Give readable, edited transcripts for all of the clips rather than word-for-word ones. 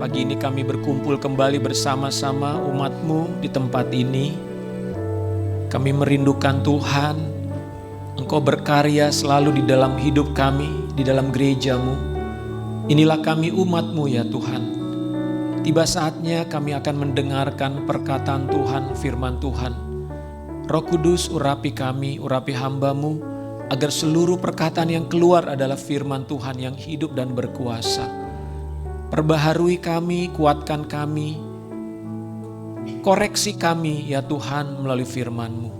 Pagi ini kami berkumpul kembali bersama-sama umat-Mu di tempat ini. Kami merindukan Tuhan, Engkau berkarya selalu di dalam hidup kami, di dalam gereja-Mu. Inilah kami umat-Mu ya Tuhan. Tiba saatnya kami akan mendengarkan perkataan Tuhan, firman Tuhan. Roh Kudus urapi kami, urapi hamba-Mu, agar seluruh perkataan yang keluar adalah firman Tuhan yang hidup dan berkuasa. Perbaharui kami, kuatkan kami, koreksi kami ya Tuhan melalui firman-Mu.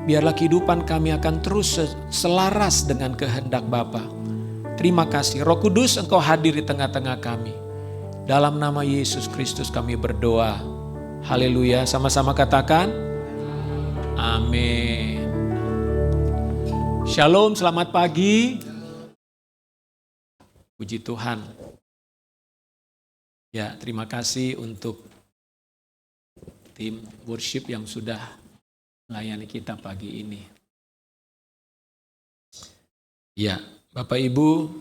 Biarlah kehidupan kami akan terus selaras dengan kehendak Bapa. Terima kasih Roh Kudus, Engkau hadir di tengah-tengah kami. Dalam nama Yesus Kristus kami berdoa. Haleluya, sama-sama katakan amin. Shalom, selamat pagi. Puji Tuhan. Ya, terima kasih untuk tim worship yang sudah melayani kita pagi ini. Ya, Bapak Ibu,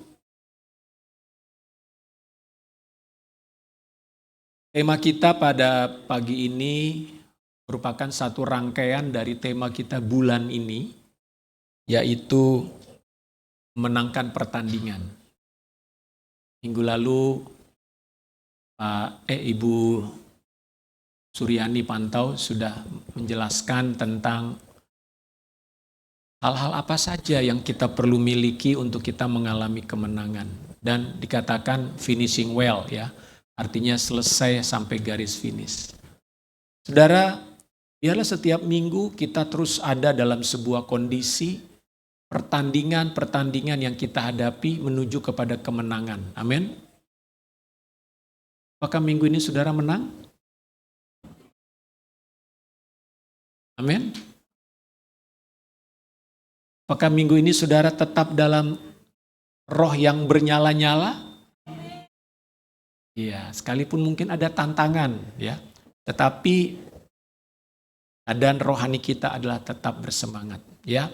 tema kita pada pagi ini merupakan satu rangkaian dari tema kita bulan ini, yaitu menangkan pertandingan. Minggu lalu Ibu Suryani Pantau sudah menjelaskan tentang hal-hal apa saja yang kita perlu miliki untuk kita mengalami kemenangan. Dan dikatakan finishing well ya, artinya selesai sampai garis finish. Saudara, biarlah setiap minggu kita terus ada dalam sebuah kondisi pertandingan-pertandingan yang kita hadapi menuju kepada kemenangan. Amin. Apakah minggu ini saudara menang? Amin. Apakah minggu ini saudara tetap dalam roh yang bernyala-nyala? Iya, sekalipun mungkin ada tantangan ya. Tetapi keadaan rohani kita adalah tetap bersemangat ya.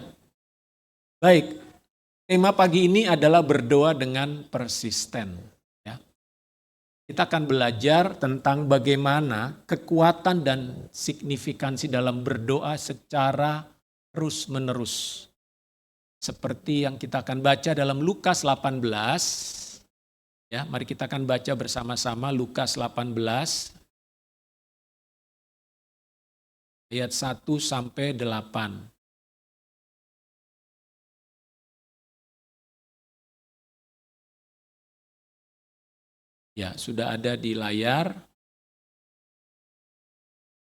Baik, tema pagi ini adalah berdoa dengan persisten. Kita akan belajar tentang bagaimana kekuatan dan signifikansi dalam berdoa secara terus-menerus. Seperti yang kita akan baca dalam Lukas 18. Ya, mari kita akan baca bersama-sama Lukas 18 ayat 1 sampai 8. Ya, sudah ada di layar.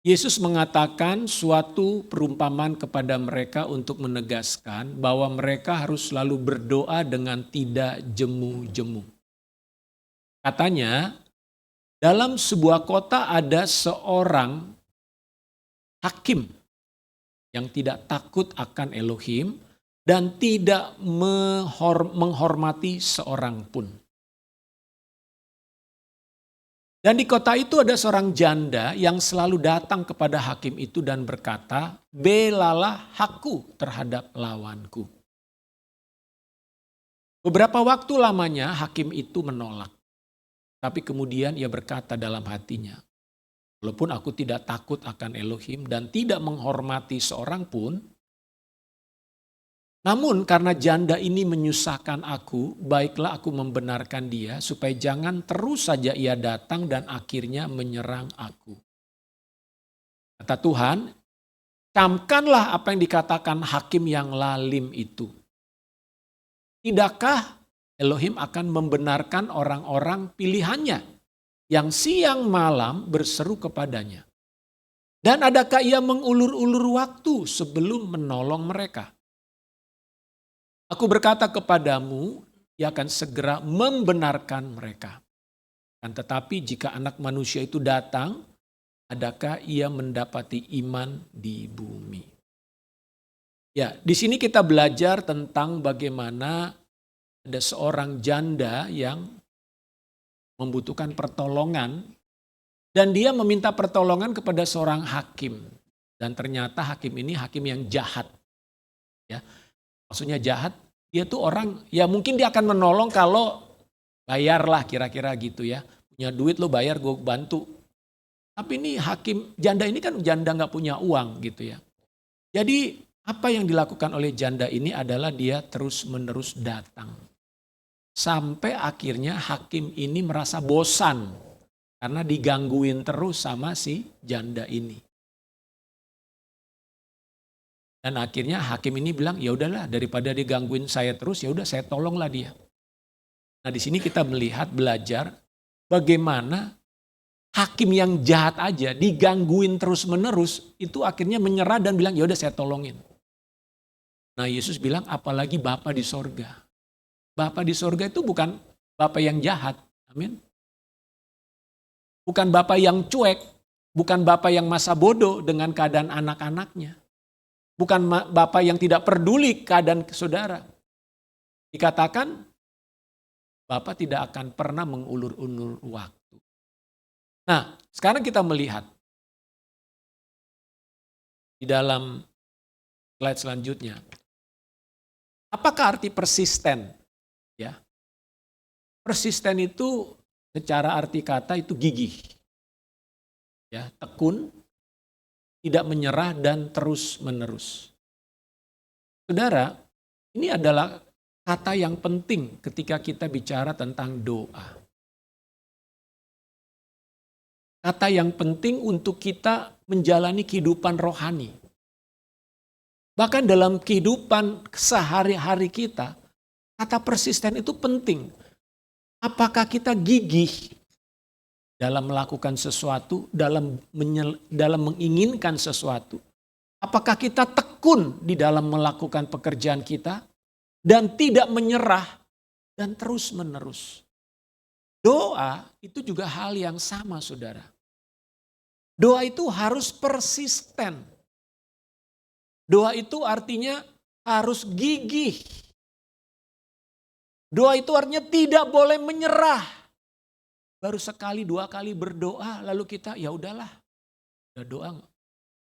Yesus mengatakan suatu perumpamaan kepada mereka untuk menegaskan bahwa mereka harus selalu berdoa dengan tidak jemu-jemu. Katanya, dalam sebuah kota ada seorang hakim yang tidak takut akan Elohim dan tidak menghormati seorang pun. Dan di kota itu ada seorang janda yang selalu datang kepada hakim itu dan berkata, belalah hakku terhadap lawanku. Beberapa waktu lamanya hakim itu menolak. Tapi kemudian ia berkata dalam hatinya, walaupun aku tidak takut akan Elohim dan tidak menghormati seorang pun, namun karena janda ini menyusahkan aku, baiklah aku membenarkan dia supaya jangan terus saja ia datang dan akhirnya menyerang aku. Kata Tuhan, camkanlah apa yang dikatakan hakim yang lalim itu. Tidakkah Elohim akan membenarkan orang-orang pilihannya yang siang malam berseru kepadanya? Dan adakah ia mengulur-ulur waktu sebelum menolong mereka? Aku berkata kepadamu, ia akan segera membenarkan mereka. Dan tetapi jika anak manusia itu datang, adakah ia mendapati iman di bumi? Ya, di sini kita belajar tentang bagaimana ada seorang janda yang membutuhkan pertolongan dan dia meminta pertolongan kepada seorang hakim. Dan ternyata hakim ini hakim yang jahat. Ya. Maksudnya jahat, dia tuh orang, ya mungkin dia akan menolong kalau bayarlah kira-kira gitu ya. Punya duit lo bayar, gue bantu. Tapi ini janda ini kan janda gak punya uang gitu ya. Jadi apa yang dilakukan oleh janda ini adalah dia terus-menerus datang. Sampai akhirnya hakim ini merasa bosan karena digangguin terus sama si janda ini. Dan akhirnya hakim ini bilang, ya udahlah daripada digangguin saya terus, ya udah saya tolonglah dia. Nah, di sini kita belajar bagaimana hakim yang jahat aja digangguin terus-menerus itu akhirnya menyerah dan bilang, ya udah saya tolongin. Nah, Yesus bilang, apalagi Bapa di sorga. Bapa di sorga itu bukan Bapa yang jahat. Amin. Bukan Bapa yang cuek, bukan Bapa yang masa bodoh dengan keadaan anak-anaknya. Bukan Bapa yang tidak peduli keadaan saudara. Dikatakan Bapa tidak akan pernah mengulur-ulur waktu. Nah, sekarang kita melihat di dalam slide selanjutnya. Apakah arti persisten? Ya. Persisten itu secara arti kata itu gigih. Ya, tekun, tidak menyerah dan terus-menerus. Saudara, ini adalah kata yang penting ketika kita bicara tentang doa. Kata yang penting untuk kita menjalani kehidupan rohani. Bahkan dalam kehidupan sehari-hari kita, kata persisten itu penting. Apakah kita gigih dalam melakukan sesuatu, dalam menginginkan sesuatu? Apakah kita tekun di dalam melakukan pekerjaan kita dan tidak menyerah dan terus-menerus? Doa itu juga hal yang sama, saudara. Doa itu harus persisten. Doa itu artinya harus gigih. Doa itu artinya tidak boleh menyerah. Baru sekali dua kali berdoa lalu kita ya udahlah. Udah doa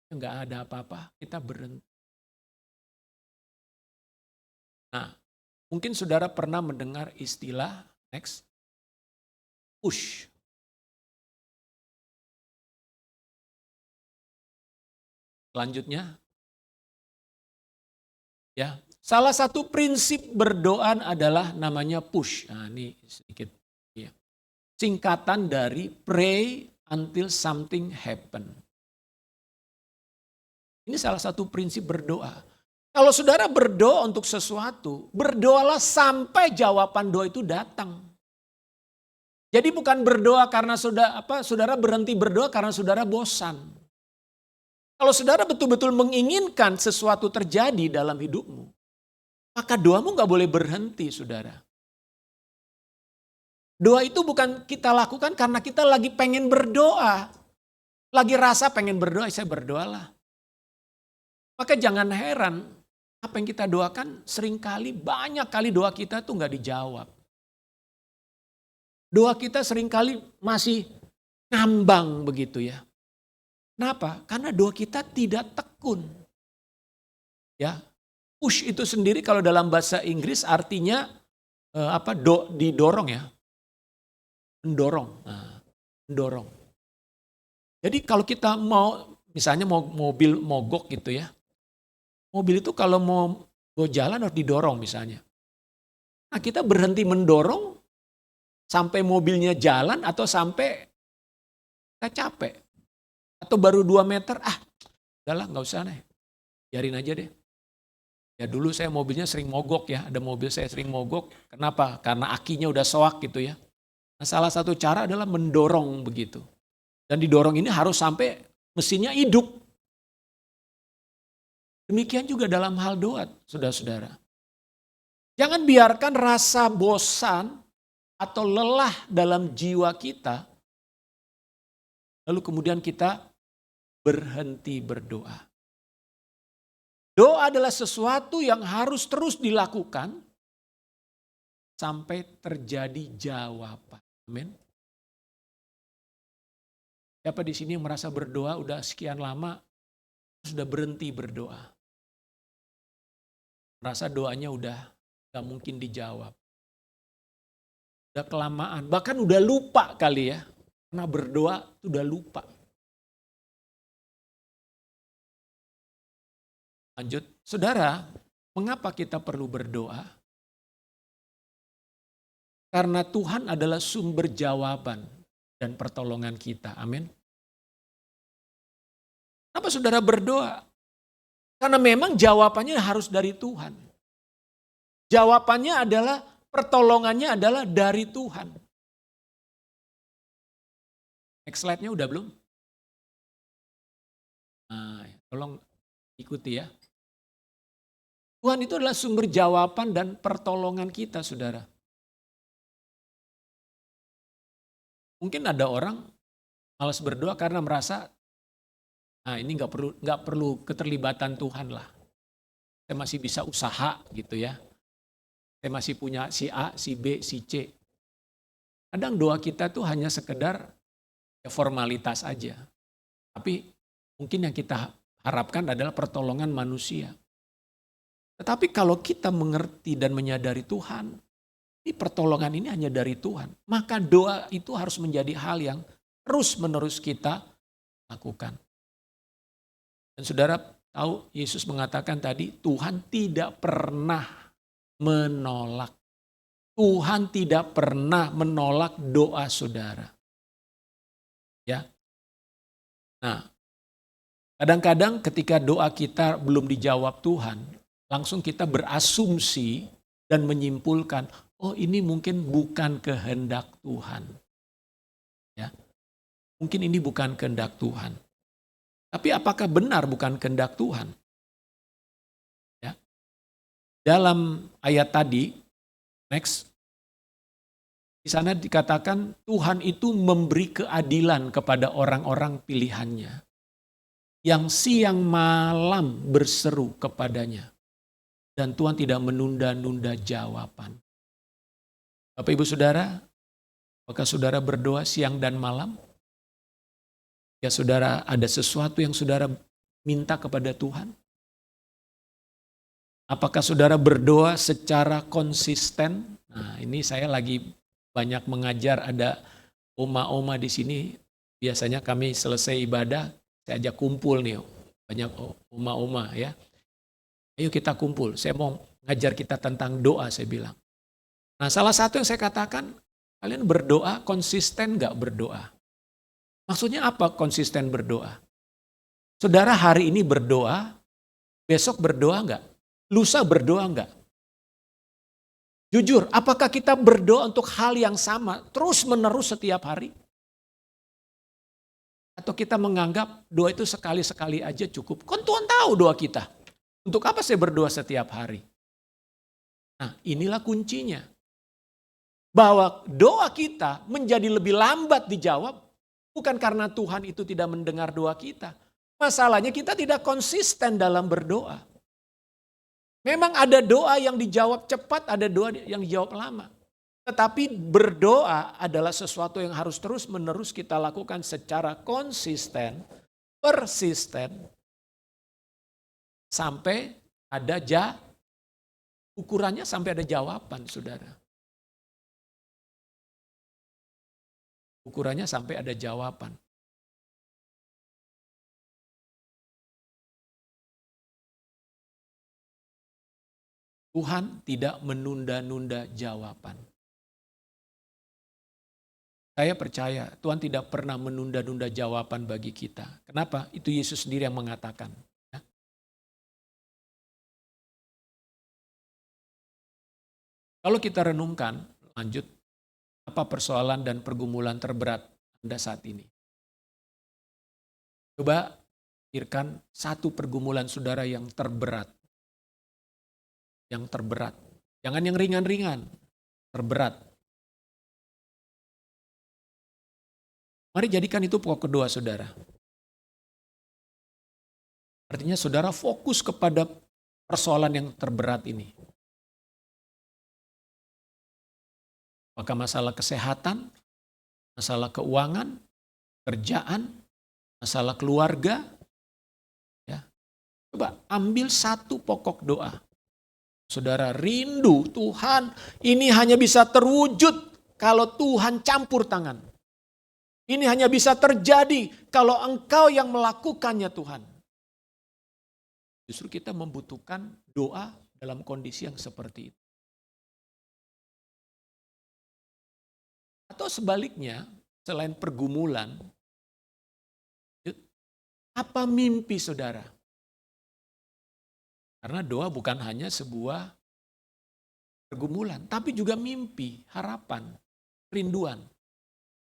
nggak ada apa-apa, kita berhenti. Nah, mungkin saudara pernah mendengar istilah next push. Selanjutnya ya, salah satu prinsip berdoa adalah namanya push. Nah, ini sedikit ya. Singkatan dari pray until something happen. Ini salah satu prinsip berdoa. Kalau saudara berdoa untuk sesuatu, berdoalah sampai jawaban doa itu datang. Jadi bukan berdoa karena saudara berhenti berdoa karena saudara bosan. Kalau saudara betul-betul menginginkan sesuatu terjadi dalam hidupmu, maka doamu gak boleh berhenti, saudara. Doa itu bukan kita lakukan karena kita lagi pengen berdoa. Lagi rasa pengen berdoa, saya berdoalah. Maka jangan heran, apa yang kita doakan seringkali, banyak kali doa kita tuh gak dijawab. Doa kita seringkali masih ngambang begitu ya. Kenapa? Karena doa kita tidak tekun. Ya, push itu sendiri kalau dalam bahasa Inggris artinya didorong ya. Mendorong. Nah, mendorong. Jadi kalau kita misalnya mau mobil mogok gitu ya. Mobil itu kalau mau jalan harus didorong misalnya. Nah, kita berhenti mendorong sampai mobilnya jalan atau sampai kita capek. Atau baru 2 meter, udahlah gak usah deh. Biarin aja deh. Ya dulu saya mobilnya sering mogok ya. Ada mobil saya sering mogok. Kenapa? Karena akinya udah soak gitu ya. Nah, salah satu cara adalah mendorong begitu. Dan didorong ini harus sampai mesinnya hidup. Demikian juga dalam hal doa, saudara-saudara. Jangan biarkan rasa bosan atau lelah dalam jiwa kita, lalu kemudian kita berhenti berdoa. Doa adalah sesuatu yang harus terus dilakukan sampai terjadi jawaban. Amin. Siapa di sini yang merasa berdoa udah sekian lama, sudah berhenti berdoa. Merasa doanya udah gak mungkin dijawab. udah kelamaan, bahkan udah lupa kali ya. Karena berdoa udah lupa. Lanjut, saudara, mengapa kita perlu berdoa? Karena Tuhan adalah sumber jawaban dan pertolongan kita. Amin. Kenapa saudara berdoa? Karena memang jawabannya harus dari Tuhan. Jawabannya adalah, pertolongannya adalah dari Tuhan. Next slide-nya udah belum? Nah, tolong ikuti ya. Tuhan itu adalah sumber jawaban dan pertolongan kita, saudara. Mungkin ada orang malas berdoa karena merasa, nah ini nggak perlu keterlibatan Tuhan lah. Saya masih bisa usaha gitu ya. Saya masih punya si A, si B, si C. Kadang doa kita tuh hanya sekedar ya formalitas aja. Tapi mungkin yang kita harapkan adalah pertolongan manusia. Tetapi kalau kita mengerti dan menyadari Tuhan, ini pertolongan ini hanya dari Tuhan. Maka doa itu harus menjadi hal yang terus-menerus kita lakukan. Dan saudara tahu Yesus mengatakan tadi, Tuhan tidak pernah menolak. Tuhan tidak pernah menolak doa saudara. Ya. Nah, kadang-kadang ketika doa kita belum dijawab Tuhan, langsung kita berasumsi dan menyimpulkan, oh ini mungkin bukan kehendak Tuhan. Ya. Mungkin ini bukan kehendak Tuhan. Tapi apakah benar bukan kehendak Tuhan? Ya. Dalam ayat tadi, next, di sana dikatakan Tuhan itu memberi keadilan kepada orang-orang pilihannya yang siang malam berseru kepadanya. Dan Tuhan tidak menunda-nunda jawaban. Bapak Ibu Saudara, apakah saudara berdoa siang dan malam? Ya saudara, ada sesuatu yang saudara minta kepada Tuhan? Apakah saudara berdoa secara konsisten? Nah, ini saya lagi banyak mengajar, ada oma-oma di sini. Biasanya kami selesai ibadah, saya ajak kumpul nih, banyak oma-oma ya. Ayo kita kumpul, saya mau ngajar kita tentang doa, saya bilang. Nah, salah satu yang saya katakan, kalian berdoa konsisten gak berdoa? Maksudnya apa konsisten berdoa? Saudara hari ini berdoa, besok berdoa gak? Lusa berdoa gak? Jujur, apakah kita berdoa untuk hal yang sama terus menerus setiap hari? Atau kita menganggap doa itu sekali-sekali aja cukup? Kan Tuhan tahu doa kita. Untuk apa saya berdoa setiap hari? Nah, inilah kuncinya. Bahwa doa kita menjadi lebih lambat dijawab bukan karena Tuhan itu tidak mendengar doa kita. Masalahnya kita tidak konsisten dalam berdoa. Memang ada doa yang dijawab cepat, ada doa yang dijawab lama. Tetapi berdoa adalah sesuatu yang harus terus-menerus kita lakukan secara konsisten, persisten, sampai ada ukurannya sampai ada jawaban, saudara. Ukurannya sampai ada jawaban. Tuhan tidak menunda-nunda jawaban. Saya percaya Tuhan tidak pernah menunda-nunda jawaban bagi kita. Kenapa? Itu Yesus sendiri yang mengatakan. Kalau kita renungkan, lanjut, apa persoalan dan pergumulan terberat Anda saat ini? Coba pikirkan satu pergumulan saudara yang terberat. Yang terberat. Jangan yang ringan-ringan, terberat. Mari jadikan itu pokok kedua saudara. Artinya saudara fokus kepada persoalan yang terberat ini. Maka masalah kesehatan, masalah keuangan, kerjaan, masalah keluarga. Ya. Coba ambil satu pokok doa. Saudara rindu Tuhan ini hanya bisa terwujud kalau Tuhan campur tangan. Ini hanya bisa terjadi kalau engkau yang melakukannya Tuhan. Justru kita membutuhkan doa dalam kondisi yang seperti itu. Atau sebaliknya, selain pergumulan, apa mimpi saudara? Karena doa bukan hanya sebuah pergumulan, tapi juga mimpi, harapan, kerinduan.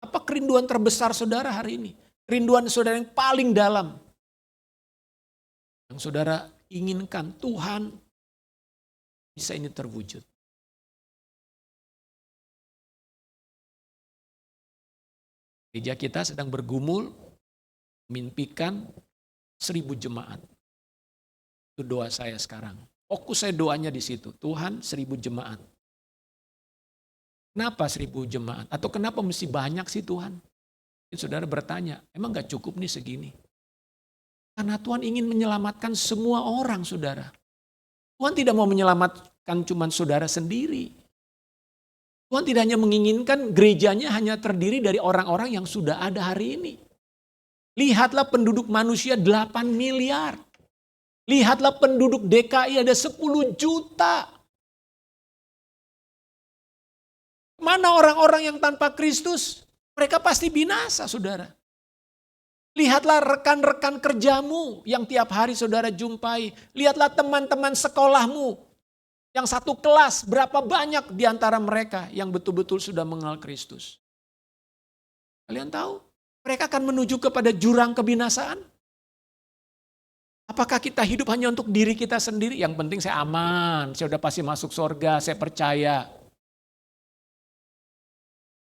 Apa kerinduan terbesar saudara hari ini? Kerinduan saudara yang paling dalam. Yang saudara inginkan Tuhan bisa ini terwujud. Gereja kita sedang bergumul, memimpikan 1000 jemaat. Itu doa saya sekarang. Fokus saya doanya di situ. Tuhan 1000 jemaat. Kenapa 1000 jemaat? Atau kenapa mesti banyak sih Tuhan? Saudara bertanya, emang gak cukup nih segini? Karena Tuhan ingin menyelamatkan semua orang saudara. Tuhan tidak mau menyelamatkan cuma saudara sendiri. Tuhan tidak hanya menginginkan gerejanya hanya terdiri dari orang-orang yang sudah ada hari ini. Lihatlah penduduk manusia 8 miliar. Lihatlah penduduk DKI ada 10 juta. Mana orang-orang yang tanpa Kristus? Mereka pasti binasa, saudara. Lihatlah rekan-rekan kerjamu yang tiap hari saudara jumpai. Lihatlah teman-teman sekolahmu yang satu kelas. Berapa banyak di antara mereka yang betul-betul sudah mengenal Kristus. Kalian tahu? Mereka akan menuju kepada jurang kebinasaan. Apakah kita hidup hanya untuk diri kita sendiri? Yang penting saya aman, saya udah pasti masuk surga, saya percaya.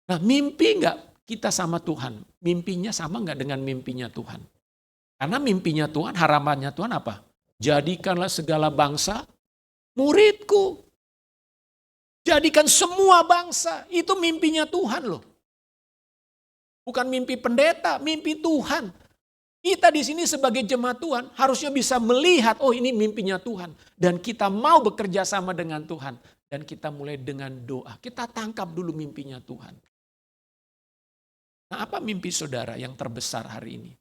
Nah, mimpi enggak kita sama Tuhan? Mimpinya sama enggak dengan mimpinya Tuhan? Karena mimpinya Tuhan, harapannya Tuhan apa? Jadikanlah segala bangsa muridku. Jadikan semua bangsa, itu mimpinya Tuhan loh. Bukan mimpi pendeta, mimpi Tuhan. Kita di sini sebagai jemaat Tuhan harusnya bisa melihat, oh ini mimpinya Tuhan. Dan kita mau bekerja sama dengan Tuhan. Dan kita mulai dengan doa. Kita tangkap dulu mimpinya Tuhan. Nah, apa mimpi saudara yang terbesar hari ini?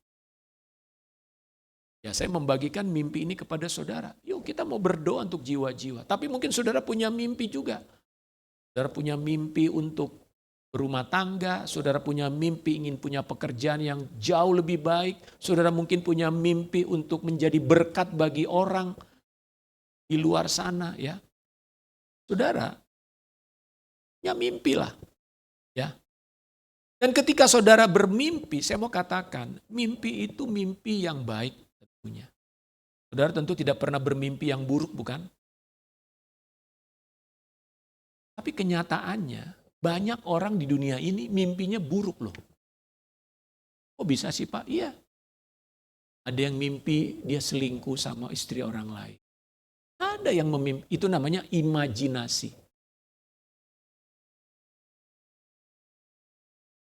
Ya, saya membagikan mimpi ini kepada saudara. Yuk kita mau berdoa untuk jiwa-jiwa. Tapi mungkin saudara punya mimpi juga. Saudara punya mimpi untuk berumah tangga. Saudara punya mimpi ingin punya pekerjaan yang jauh lebih baik. Saudara mungkin punya mimpi untuk menjadi berkat bagi orang di luar sana. Ya, saudara punya mimpi lah. Ya. Dan ketika saudara bermimpi, saya mau katakan, mimpi itu mimpi yang baik tentunya. Saudara tentu tidak pernah bermimpi yang buruk, bukan? Tapi kenyataannya, banyak orang di dunia ini mimpinya buruk loh. Kok bisa sih Pak? Iya. Ada yang mimpi dia selingkuh sama istri orang lain. Ada yang memimpi, itu namanya imajinasi.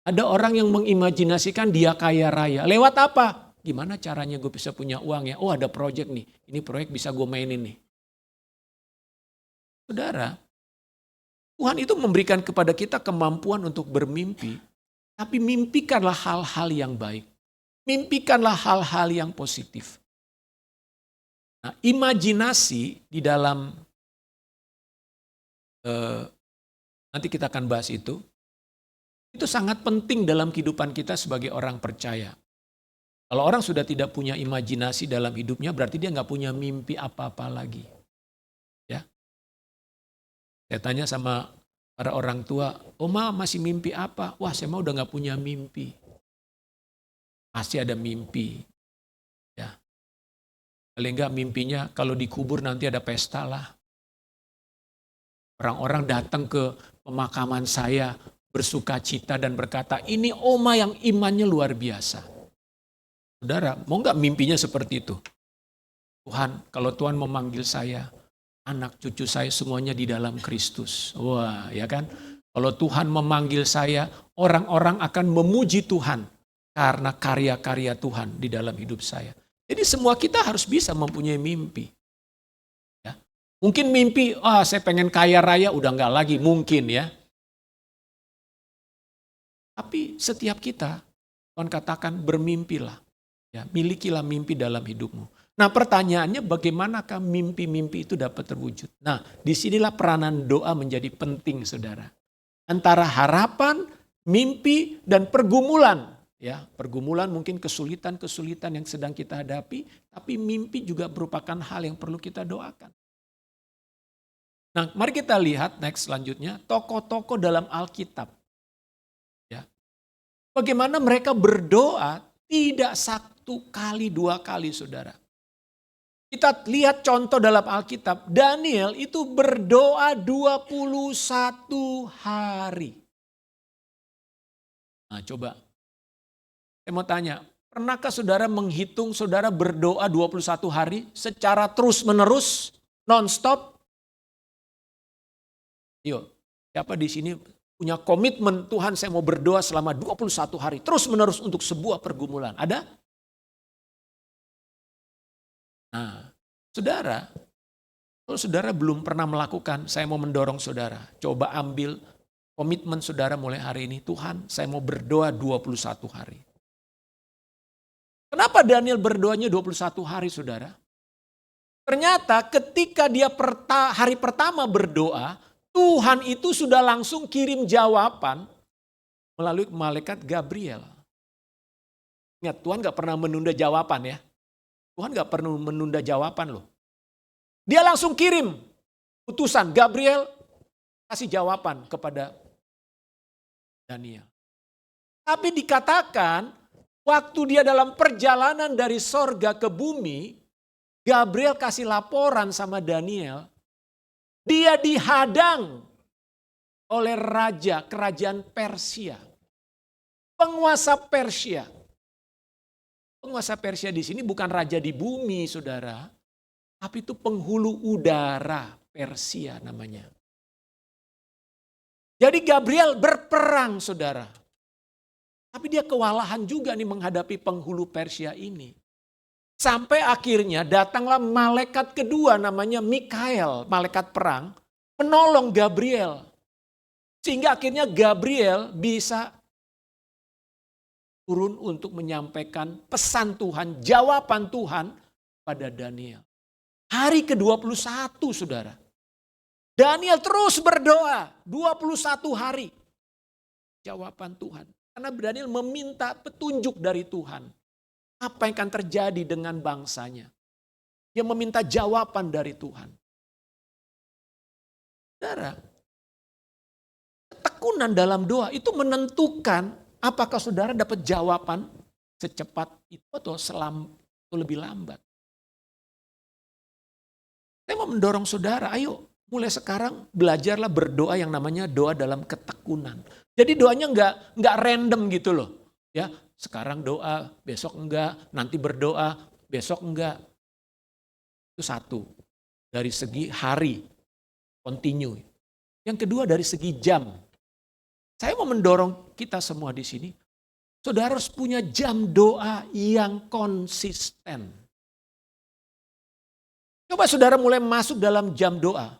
Ada orang yang mengimajinasikan dia kaya raya. Lewat apa? Gimana caranya gue bisa punya uang ya? Oh ada proyek nih. Ini proyek bisa gue mainin nih. Saudara, Tuhan itu memberikan kepada kita kemampuan untuk bermimpi. Tapi mimpikanlah hal-hal yang baik. Mimpikanlah hal-hal yang positif. Nah, imajinasi di dalam, nanti kita akan bahas itu sangat penting dalam kehidupan kita sebagai orang percaya. Kalau orang sudah tidak punya imajinasi dalam hidupnya, berarti dia nggak punya mimpi apa-apa lagi. Ya, saya tanya sama para orang tua, Oma masih mimpi apa? Wah saya mah udah nggak punya mimpi. Pasti ada mimpi. Ya, paling nggak mimpinya kalau dikubur nanti ada pesta lah. Orang-orang datang ke pemakaman saya, bersuka cita dan berkata, ini Oma yang imannya luar biasa. Saudara, mau gak mimpinya seperti itu? Tuhan, kalau Tuhan memanggil saya, anak cucu saya semuanya di dalam Kristus. Wah, ya kan? Kalau Tuhan memanggil saya, orang-orang akan memuji Tuhan karena karya-karya Tuhan di dalam hidup saya. Jadi semua kita harus bisa mempunyai mimpi. Ya. Mungkin mimpi, saya pengen kaya raya, udah gak lagi, mungkin ya. Tapi setiap kita, Tuhan katakan bermimpilah. Ya, milikilah mimpi dalam hidupmu. Nah pertanyaannya bagaimanakah mimpi-mimpi itu dapat terwujud? Nah disinilah peranan doa menjadi penting saudara. Antara harapan, mimpi, dan pergumulan. Ya, pergumulan mungkin kesulitan-kesulitan yang sedang kita hadapi, tapi mimpi juga merupakan hal yang perlu kita doakan. Nah, mari kita lihat next selanjutnya, tokoh-tokoh dalam Alkitab. Ya. Bagaimana mereka berdoa tidak satu kali, dua kali saudara. Kita lihat contoh dalam Alkitab, Daniel itu berdoa 21 hari. Nah coba, saya mau tanya, pernahkah saudara menghitung saudara berdoa 21 hari secara terus menerus, non-stop? Yuk, siapa di sini punya komitmen Tuhan saya mau berdoa selama 21 hari terus menerus untuk sebuah pergumulan? Ada? Nah, saudara, kalau saudara belum pernah melakukan, saya mau mendorong saudara, coba ambil komitmen saudara mulai hari ini, Tuhan saya mau berdoa 21 hari. Kenapa Daniel berdoanya 21 hari saudara? Ternyata ketika dia hari pertama berdoa, Tuhan itu sudah langsung kirim jawaban melalui malaikat Gabriel. Ingat, Tuhan gak pernah menunda jawaban ya. Tuhan gak perlu menunda jawaban loh. Dia langsung kirim utusan Gabriel kasih jawaban kepada Daniel. Tapi dikatakan waktu dia dalam perjalanan dari sorga ke bumi, Gabriel kasih laporan sama Daniel. Dia dihadang oleh raja kerajaan Persia. Penguasa Persia. Penguasa Persia di sini bukan raja di bumi, saudara. Tapi itu penghulu udara Persia namanya. Jadi Gabriel berperang, saudara. Tapi dia kewalahan juga nih menghadapi penghulu Persia ini. Sampai akhirnya datanglah malaikat kedua namanya Mikael, malaikat perang, menolong Gabriel. Sehingga akhirnya Gabriel bisa turun untuk menyampaikan pesan Tuhan, jawaban Tuhan pada Daniel. Hari ke-21 saudara. Daniel terus berdoa 21 hari. Jawaban Tuhan. Karena Daniel meminta petunjuk dari Tuhan. Apa yang akan terjadi dengan bangsanya. Dia meminta jawaban dari Tuhan. Saudara, ketekunan dalam doa itu menentukan apakah saudara dapat jawaban secepat itu atau lebih lambat. Saya mau mendorong saudara, ayo mulai sekarang belajarlah berdoa yang namanya doa dalam ketekunan. Jadi doanya enggak random gitu loh. Ya, sekarang doa, besok enggak, nanti berdoa, besok enggak. Itu satu. Dari segi hari, continue. Yang kedua dari segi jam. Saya mau mendorong kita semua di sini. Saudara harus punya jam doa yang konsisten. Coba saudara mulai masuk dalam jam doa.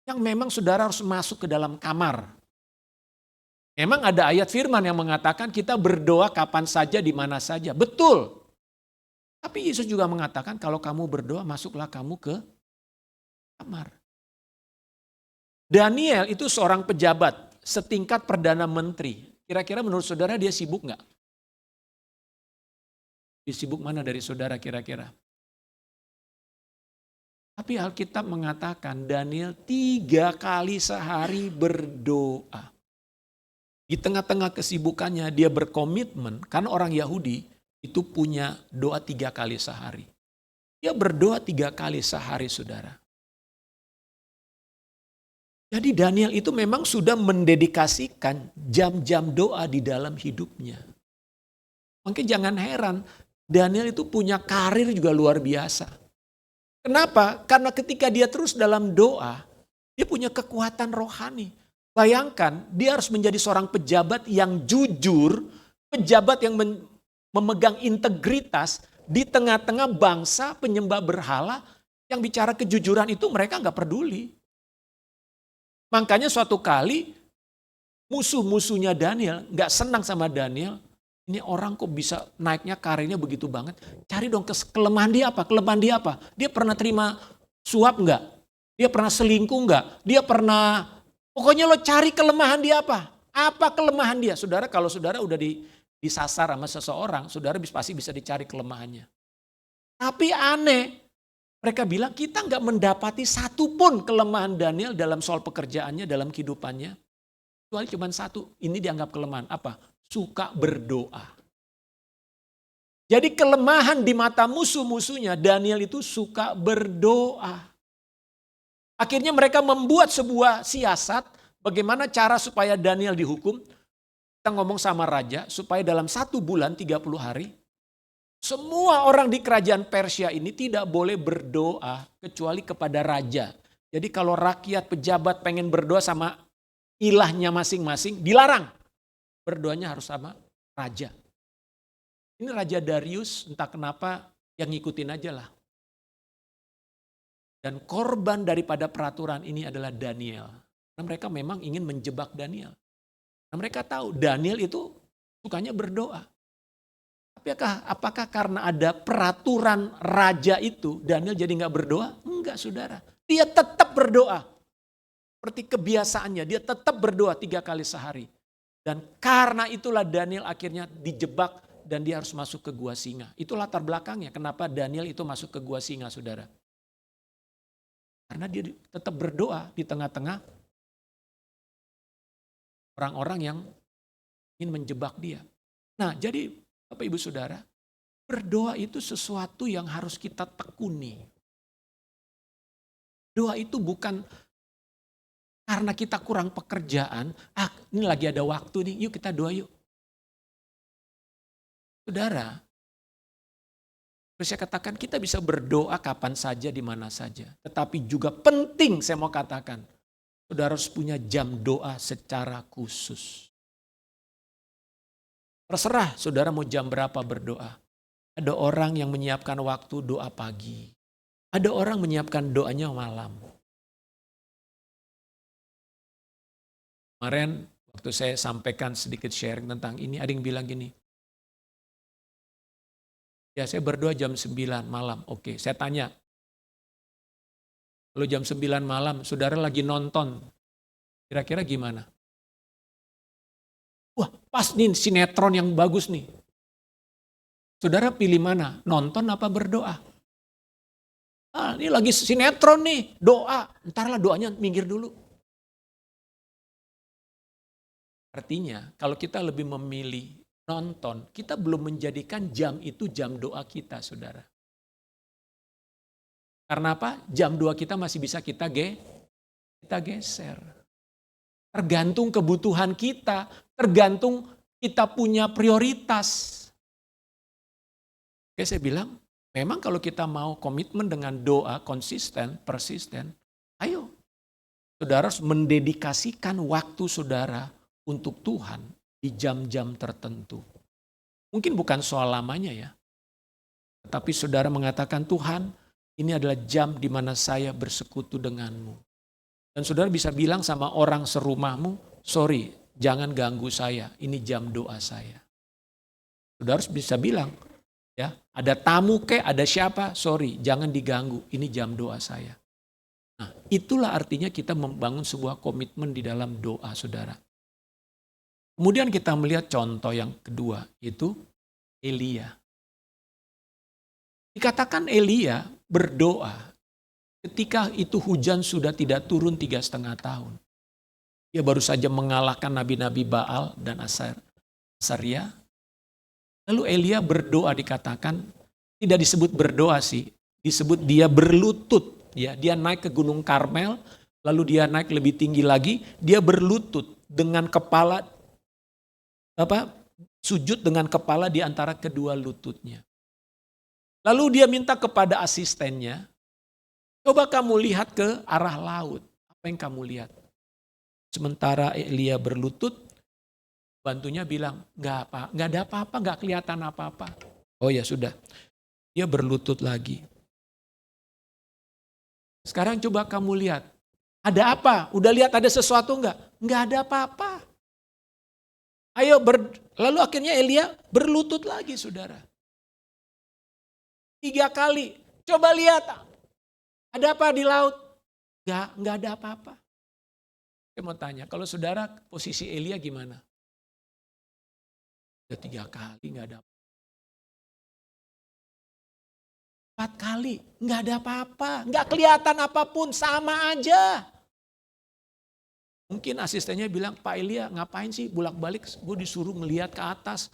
Yang memang saudara harus masuk ke dalam kamar. Memang ada ayat firman yang mengatakan kita berdoa kapan saja, di mana saja. Betul. Tapi Yesus juga mengatakan kalau kamu berdoa masuklah kamu ke kamar. Daniel itu seorang pejabat setingkat Perdana Menteri. Kira-kira menurut saudara dia sibuk nggak? Dia sibuk mana dari saudara kira-kira? Tapi Alkitab mengatakan Daniel 3 kali sehari berdoa. Di tengah-tengah kesibukannya dia berkomitmen, karena orang Yahudi itu punya doa 3 kali sehari. Dia berdoa 3 kali sehari saudara. Jadi Daniel itu memang sudah mendedikasikan jam-jam doa di dalam hidupnya. Mungkin jangan heran, Daniel itu punya karir juga luar biasa. Kenapa? Karena ketika dia terus dalam doa, dia punya kekuatan rohani. Bayangkan, dia harus menjadi seorang pejabat yang jujur, pejabat yang memegang integritas di tengah-tengah bangsa penyembah berhala yang bicara kejujuran itu mereka nggak peduli. Makanya suatu kali musuh-musuhnya Daniel nggak senang sama Daniel. Ini orang kok bisa naiknya karirnya begitu banget. Cari dong kelemahan dia apa? Kelemahan dia apa? Dia pernah terima suap nggak? Dia pernah selingkuh nggak? Dia pernah, pokoknya lo cari kelemahan dia apa? Apa kelemahan dia? Saudara, kalau saudara udah disasar sama seseorang, saudara pasti bisa dicari kelemahannya. Tapi aneh, mereka bilang kita nggak mendapati satupun kelemahan Daniel dalam soal pekerjaannya, dalam kehidupannya. Kecuali cuma satu, ini dianggap kelemahan. Apa? Suka berdoa. Jadi kelemahan di mata musuh-musuhnya, Daniel itu suka berdoa. Akhirnya mereka membuat sebuah siasat, bagaimana cara supaya Daniel dihukum. Kita ngomong sama raja, supaya dalam 1 bulan 30 hari, semua orang di kerajaan Persia ini tidak boleh berdoa kecuali kepada raja. Jadi kalau rakyat, pejabat pengen berdoa sama ilahnya masing-masing, dilarang. Berdoanya harus sama raja. Ini Raja Darius, entah kenapa yang ngikutin aja lah. Dan korban daripada peraturan ini adalah Daniel. Nah, mereka memang ingin menjebak Daniel. Nah, mereka tahu Daniel itu sukanya berdoa. Tapi apakah karena ada peraturan raja itu, Daniel jadi nggak berdoa? Enggak, saudara. Dia tetap berdoa. Seperti kebiasaannya, dia tetap berdoa 3 kali sehari. Dan karena itulah Daniel akhirnya dijebak dan dia harus masuk ke gua singa. Itu latar belakangnya kenapa Daniel itu masuk ke gua singa, saudara. Karena dia tetap berdoa di tengah-tengah orang-orang yang ingin menjebak dia. Nah, jadi Bapak Ibu Saudara, berdoa itu sesuatu yang harus kita tekuni. Doa itu bukan karena kita kurang pekerjaan, ini lagi ada waktu nih, yuk kita doa yuk. Saudara, saya katakan kita bisa berdoa kapan saja, di mana saja. Tetapi juga penting saya mau katakan, saudara harus punya jam doa secara khusus. Terserah saudara mau jam berapa berdoa. Ada orang yang menyiapkan waktu doa pagi. Ada orang menyiapkan doanya malam. Kemarin waktu saya sampaikan sedikit sharing tentang ini, ada yang bilang gini, ya saya berdoa jam 9 malam, oke. Saya tanya, kalau jam 9 malam saudara lagi nonton, kira-kira gimana? Wah, pas nih sinetron yang bagus nih. Saudara pilih mana? Nonton apa berdoa? Ini lagi sinetron nih, doa. Ntarlah doanya minggir dulu. Artinya kalau kita lebih memilih nonton, kita belum menjadikan jam itu jam doa kita, saudara. Karena apa? Jam doa kita masih bisa kita geser. Tergantung kebutuhan kita, tergantung kita punya prioritas. Oke, saya bilang, memang kalau kita mau komitmen dengan doa konsisten, persisten, ayo. Saudara harus mendedikasikan waktu saudara untuk Tuhan di jam-jam tertentu. Mungkin bukan soal lamanya ya. Tetapi saudara mengatakan, Tuhan, ini adalah jam di mana saya bersekutu denganmu. Dan saudara bisa bilang sama orang serumahmu, sorry, jangan ganggu saya, ini jam doa saya. Saudara harus bisa bilang, ya, ada tamu ada siapa, sorry, jangan diganggu, ini jam doa saya. Nah, itulah artinya kita membangun sebuah komitmen di dalam doa, saudara. Kemudian kita melihat contoh yang kedua, itu Elia. Dikatakan Elia berdoa ketika itu hujan sudah tidak turun 3,5 tahun. Dia baru saja mengalahkan nabi-nabi Baal dan Asaria. Lalu Elia berdoa, dikatakan, tidak disebut berdoa sih, disebut dia berlutut. Ya, dia naik ke Gunung Karmel, lalu dia naik lebih tinggi lagi, dia berlutut dengan kepala, sujud dengan kepala di antara kedua lututnya. Lalu dia minta kepada asistennya, coba kamu lihat ke arah laut. Apa yang kamu lihat? Sementara Elia berlutut, bantunya bilang, nggak ada apa-apa, nggak kelihatan apa-apa. Oh ya sudah, dia berlutut lagi. Sekarang coba kamu lihat, ada apa? Udah lihat ada sesuatu nggak? Nggak ada apa-apa. Lalu akhirnya Elia berlutut lagi saudara. 3 kali. Coba lihat, ada apa di laut? Enggak ada apa-apa. Saya mau tanya, kalau saudara posisi Elia gimana? Udah 3 kali enggak ada apa. 4 kali enggak ada apa-apa. Enggak kelihatan apapun, sama aja. Mungkin asistennya bilang, Pak Elia ngapain sih bolak-balik, gue disuruh ngelihat ke atas.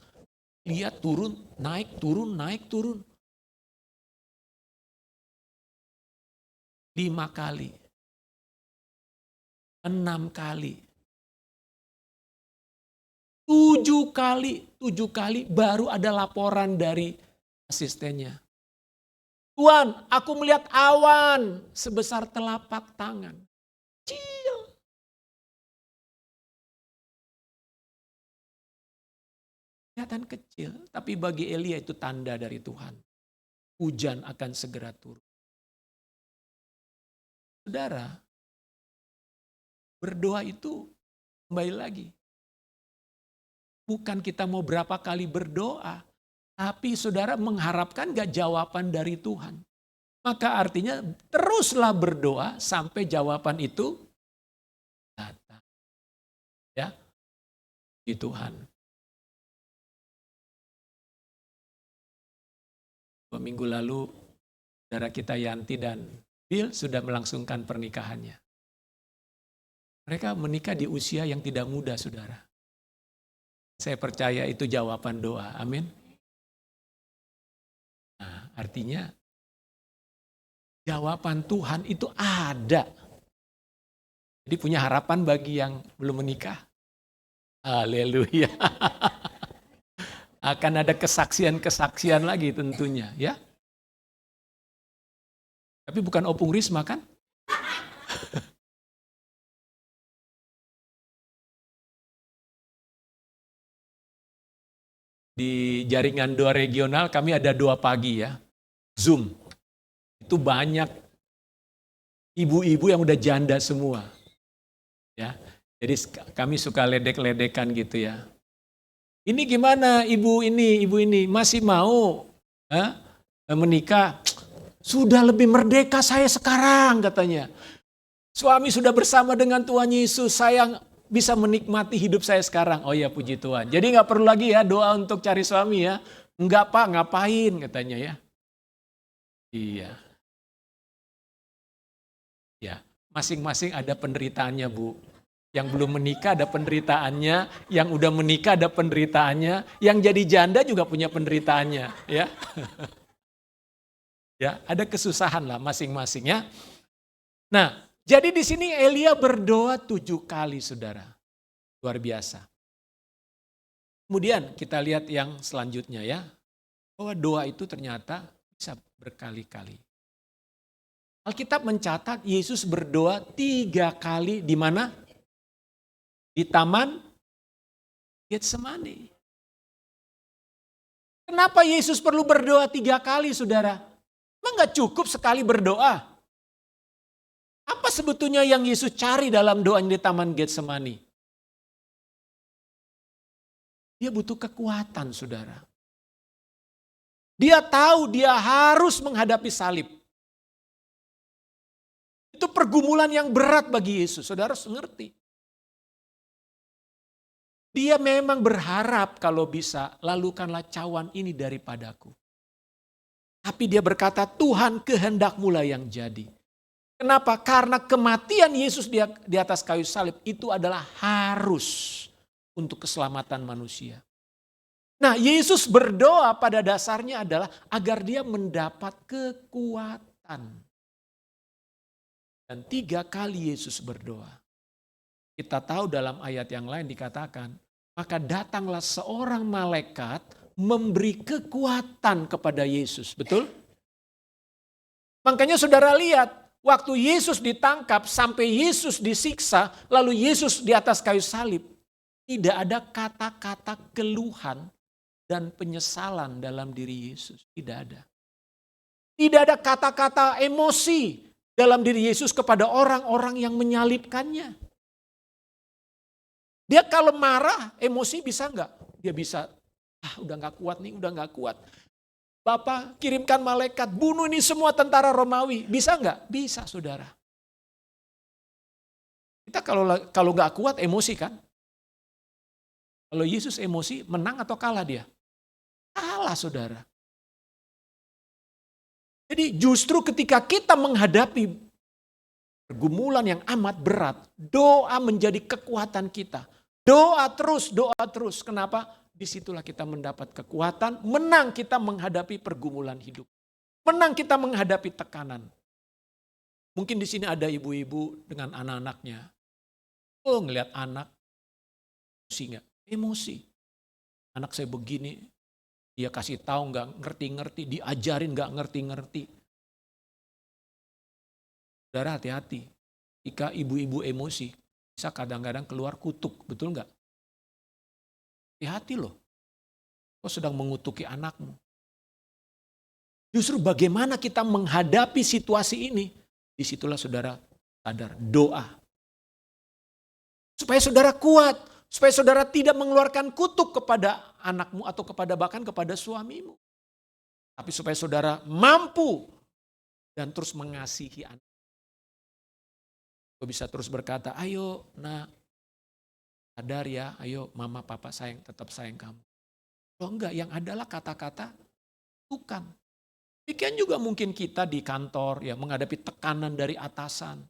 Lihat turun, naik, turun, naik, turun. 5 kali. 6 kali. 7 kali baru ada laporan dari asistennya. Tuan, aku melihat awan sebesar telapak tangan. Kecil. Kelihatan kecil, tapi bagi Elia itu tanda dari Tuhan. Hujan akan segera turun. Saudara, berdoa itu kembali lagi. Bukan kita mau berapa kali berdoa, tapi saudara mengharapkan gak jawaban dari Tuhan. Maka artinya teruslah berdoa sampai jawaban itu datang. Ya, di Tuhan. 2 minggu lalu, saudara kita Yanti dan Bill sudah melangsungkan pernikahannya. Mereka menikah di usia yang tidak muda, saudara. Saya percaya itu jawaban doa, amin. Nah, artinya jawaban Tuhan itu ada. Jadi punya harapan bagi yang belum menikah. Haleluya. Akan ada kesaksian-kesaksian lagi tentunya, ya. Tapi bukan opung risma kan? Di jaringan doa regional kami ada 2 pagi ya. Zoom. Itu banyak ibu-ibu yang udah janda semua. Ya. Jadi kami suka ledek-ledekan gitu ya. Ini gimana ibu ini masih mau menikah? Sudah lebih merdeka saya sekarang katanya. Suami sudah bersama dengan Tuhan Yesus, saya bisa menikmati hidup saya sekarang. Oh ya puji Tuhan. Jadi gak perlu lagi ya doa untuk cari suami ya. Enggak Pak, ngapain katanya ya. Iya. Ya, masing-masing ada penderitaannya Bu. Yang belum menikah ada penderitaannya, yang udah menikah ada penderitaannya, yang jadi janda juga punya penderitaannya, ya. Ya, ada kesusahan lah masing-masing ya. Nah, jadi di sini Elia berdoa 7 kali, saudara. Luar biasa. Kemudian kita lihat yang selanjutnya ya, bahwa doa itu ternyata bisa berkali-kali. Alkitab mencatat Yesus berdoa 3 kali di mana? Di taman Getsemani. Kenapa Yesus perlu berdoa 3 kali, saudara? Emang gak cukup sekali berdoa? Apa sebetulnya yang Yesus cari dalam doa di taman Getsemani? Dia butuh kekuatan, saudara. Dia tahu dia harus menghadapi salib. Itu pergumulan yang berat bagi Yesus, saudara harus ngerti. Dia memang berharap kalau bisa, lalukanlah cawan ini daripadaku. Tapi dia berkata, Tuhan kehendak-Mu yang jadi. Kenapa? Karena kematian Yesus di atas kayu salib itu adalah harus untuk keselamatan manusia. Nah, Yesus berdoa pada dasarnya adalah agar dia mendapat kekuatan. Dan 3 kali Yesus berdoa. Kita tahu dalam ayat yang lain dikatakan, maka datanglah seorang malaikat memberi kekuatan kepada Yesus. Betul? Makanya saudara lihat, waktu Yesus ditangkap sampai Yesus disiksa, lalu Yesus di atas kayu salib, tidak ada kata-kata keluhan dan penyesalan dalam diri Yesus. Tidak ada. Tidak ada kata-kata emosi dalam diri Yesus kepada orang-orang yang menyalibkannya. Dia kalau marah, emosi bisa nggak? Dia bisa, udah nggak kuat nih, udah nggak kuat. Bapak kirimkan malaikat, bunuh ini semua tentara Romawi. Bisa nggak? Bisa, saudara. Kita kalau nggak kuat emosi kan? Kalau Yesus emosi, menang atau kalah dia? Kalah, saudara. Jadi justru ketika kita menghadapi pergumulan yang amat berat, doa menjadi kekuatan kita. Doa terus. Kenapa? Disitulah kita mendapat kekuatan, menang kita menghadapi pergumulan hidup. Menang kita menghadapi tekanan. Mungkin di sini ada ibu-ibu dengan anak-anaknya. Ngelihat anak, emosi nggak? Emosi. Anak saya begini, dia kasih tahu nggak ngerti-ngerti, diajarin nggak ngerti-ngerti. Saudara hati-hati, jika ibu-ibu emosi, bisa kadang-kadang keluar kutuk, betul nggak? Hati-hati loh, kau sedang mengutuki anakmu. Justru bagaimana kita menghadapi situasi ini, disitulah saudara sadar, doa. Supaya saudara kuat, supaya saudara tidak mengeluarkan kutuk kepada anakmu atau bahkan kepada suamimu. Tapi supaya saudara mampu dan terus mengasihi anak. Kau bisa terus berkata, ayo nak, sadar ya, ayo mama papa tetap sayang kamu. Kalau enggak, yang adalah kata-kata bukan. Demikian juga mungkin kita di kantor ya menghadapi tekanan dari atasan.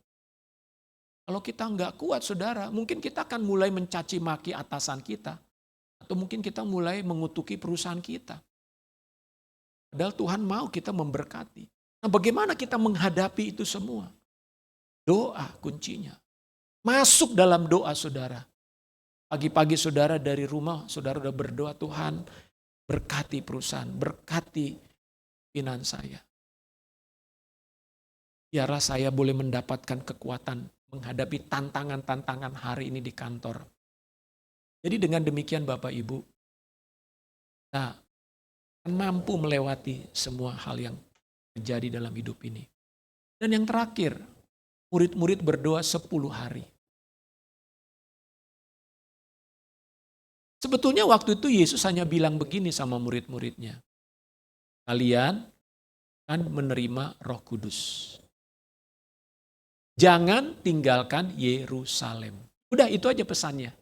Kalau kita enggak kuat saudara, mungkin kita akan mulai mencaci maki atasan kita. Atau mungkin kita mulai mengutuki perusahaan kita. Padahal Tuhan mau kita memberkati. Nah bagaimana kita menghadapi itu semua? Doa kuncinya. Masuk dalam doa saudara. Pagi-pagi saudara dari rumah, saudara udah berdoa, Tuhan berkati perusahaan, berkati pimpinan saya. Biarlah saya boleh mendapatkan kekuatan menghadapi tantangan-tantangan hari ini di kantor. Jadi dengan demikian Bapak Ibu, kita mampu melewati semua hal yang terjadi dalam hidup ini. Dan yang terakhir, murid-murid berdoa 10 hari. Sebetulnya waktu itu Yesus hanya bilang begini sama murid-muridnya. Kalian akan menerima Roh Kudus. Jangan tinggalkan Yerusalem. Udah itu aja pesannya.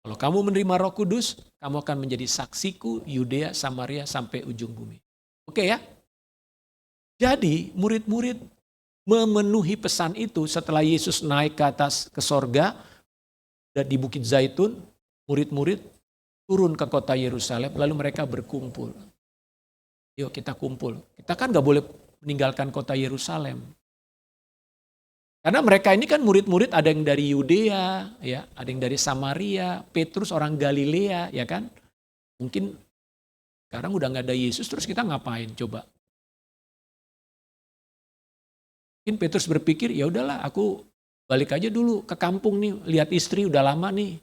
Kalau kamu menerima Roh Kudus, kamu akan menjadi saksiku Yudea, Samaria sampai ujung bumi. Oke ya? Jadi murid-murid memenuhi pesan itu setelah Yesus naik ke atas ke sorga dan di Bukit Zaitun, murid-murid turun ke kota Yerusalem lalu mereka berkumpul. Yuk kita kumpul. Kita kan gak boleh meninggalkan kota Yerusalem. Karena mereka ini kan murid-murid ada yang dari Yudea, ya, ada yang dari Samaria, Petrus orang Galilea, ya kan. Mungkin sekarang udah gak ada Yesus terus kita ngapain coba. Mungkin Petrus berpikir, ya udahlah aku balik aja dulu ke kampung nih, lihat istri udah lama nih,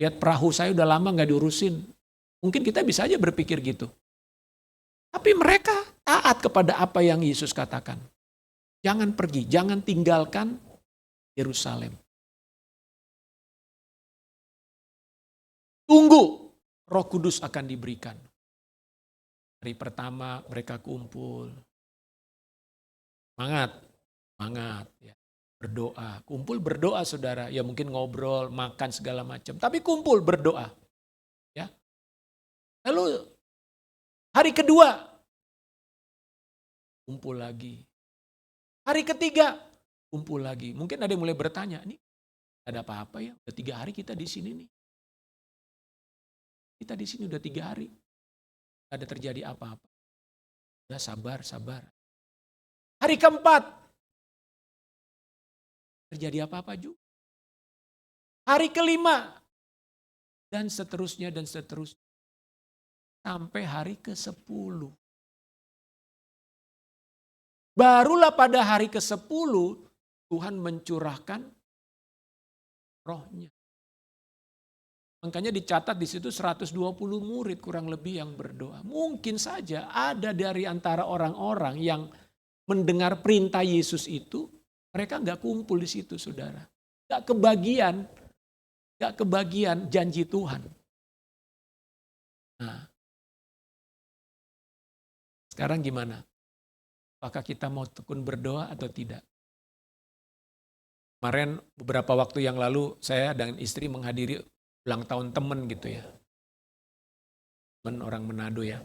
lihat perahu saya udah lama gak diurusin. Mungkin kita bisa aja berpikir gitu. Tapi mereka taat kepada apa yang Yesus katakan. Jangan pergi, jangan tinggalkan Yerusalem. Tunggu, Roh Kudus akan diberikan. Hari pertama mereka kumpul. Semangat ya. Berdoa, kumpul berdoa saudara. Ya mungkin ngobrol, makan segala macam. Tapi kumpul berdoa. Ya. Lalu hari kedua, kumpul lagi. Hari ketiga, kumpul lagi. Mungkin ada yang mulai bertanya, ini ada apa-apa ya? Udah 3 hari kita di sini nih. Kita di sini udah 3 hari. Gak ada terjadi apa-apa. Udah sabar. Hari keempat, terjadi apa-apa juga. Hari kelima, dan seterusnya. Sampai hari ke-10. Barulah pada hari ke-10 Tuhan mencurahkan Roh-Nya. Makanya dicatat di situ 120 murid kurang lebih yang berdoa. Mungkin saja ada dari antara orang-orang yang mendengar perintah Yesus itu, mereka nggak kumpul di situ saudara. Nggak gak kebagian janji Tuhan. Nah, sekarang gimana? Apakah kita mau tekun berdoa atau tidak? Kemarin beberapa waktu yang lalu saya dengan istri menghadiri ulang tahun teman gitu ya. Teman orang Manado ya.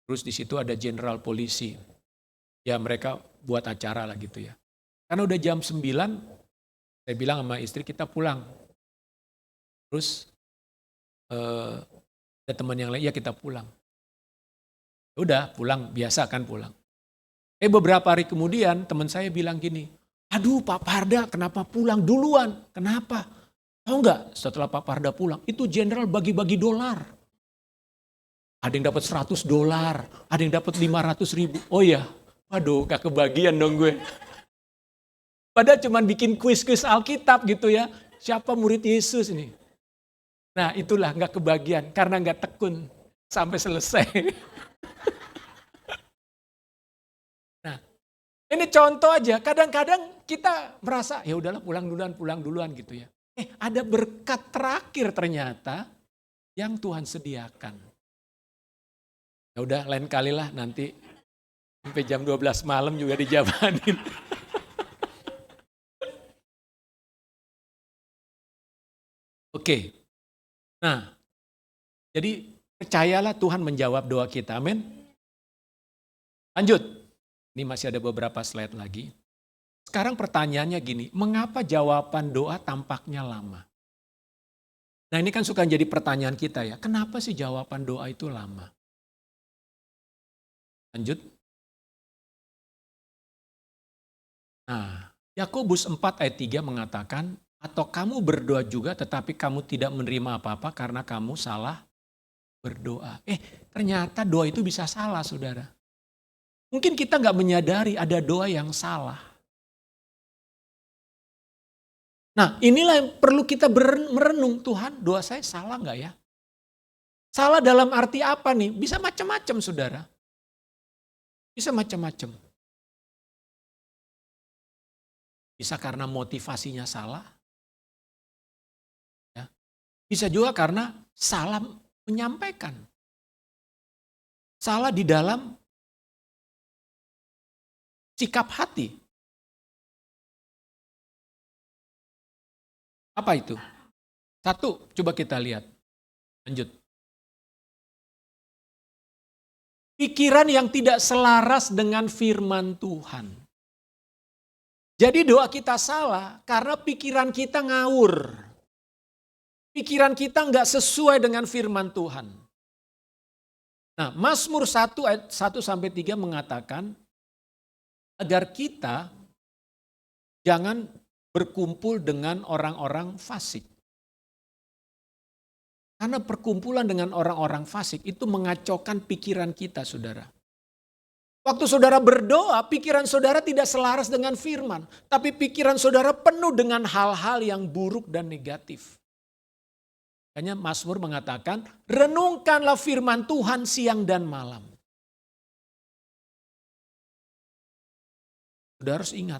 Terus di situ ada jenderal polisi. Ya mereka buat acara lah gitu ya. Karena udah jam 9, saya bilang sama istri kita pulang. Terus ada teman yang lain, ya kita pulang. Udah pulang, biasa kan pulang. Beberapa hari kemudian teman saya bilang gini, aduh Pak Parda kenapa pulang duluan? Kenapa? Tahu nggak setelah Pak Parda pulang, itu jenderal bagi-bagi dolar. Ada yang dapat $100, ada yang dapat 500.000. Oh ya, waduh gak kebagian dong gue. Padahal cuma bikin kuis-kuis Alkitab gitu ya. Siapa murid Yesus ini? Nah itulah gak kebagian karena gak tekun sampai selesai. Nah ini contoh aja. Kadang-kadang kita merasa ya udahlah pulang duluan gitu ya. Ada berkat terakhir ternyata yang Tuhan sediakan. Ya udah lain kali lah nanti sampai jam 12 malam juga dijabanin. Oke. Nah, jadi percayalah Tuhan menjawab doa kita. Amin. Lanjut. Ini masih ada beberapa slide lagi. Sekarang pertanyaannya gini, mengapa jawaban doa tampaknya lama? Nah ini kan suka jadi pertanyaan kita ya, kenapa sih jawaban doa itu lama? Lanjut. Nah, Yakobus 4 ayat 3 mengatakan, atau kamu berdoa juga tetapi kamu tidak menerima apa-apa karena kamu salah berdoa. Ternyata doa itu bisa salah saudara. Mungkin kita nggak menyadari ada doa yang salah. Nah inilah yang perlu kita merenung, Tuhan doa saya salah nggak ya? Salah dalam arti apa nih? Bisa macam-macam saudara. Bisa macam-macam. Bisa karena motivasinya salah. Ya. Bisa juga karena salah menyampaikan. Salah di dalam sikap hati. Apa itu? Satu, coba kita lihat. Lanjut. Pikiran yang tidak selaras dengan firman Tuhan. Jadi doa kita salah karena pikiran kita ngawur. Pikiran kita nggak sesuai dengan firman Tuhan. Nah, Mazmur 1 ayat 1-3 mengatakan agar kita jangan berkumpul dengan orang-orang fasik. Karena perkumpulan dengan orang-orang fasik itu mengacaukan pikiran kita, saudara. Waktu saudara berdoa, pikiran saudara tidak selaras dengan firman. Tapi pikiran saudara penuh dengan hal-hal yang buruk dan negatif. Makanya Mazmur mengatakan, renungkanlah firman Tuhan siang dan malam. Saudara harus ingat,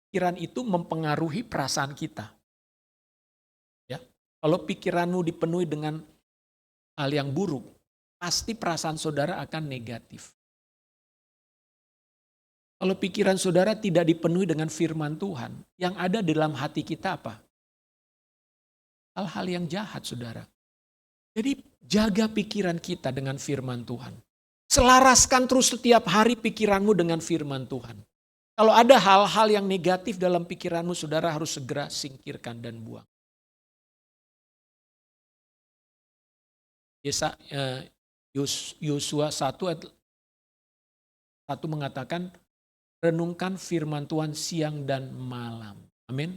pikiran itu mempengaruhi perasaan kita. Ya, kalau pikiranmu dipenuhi dengan hal yang buruk, pasti perasaan saudara akan negatif. Kalau pikiran saudara tidak dipenuhi dengan firman Tuhan, yang ada di dalam hati kita apa? Hal-hal yang jahat, saudara. Jadi jaga pikiran kita dengan firman Tuhan. Selaraskan terus setiap hari pikiranmu dengan firman Tuhan. Kalau ada hal-hal yang negatif dalam pikiranmu, saudara harus segera singkirkan dan buang. Yosua 1 ayat 1 mengatakan, renungkan firman Tuhan siang dan malam. Amin.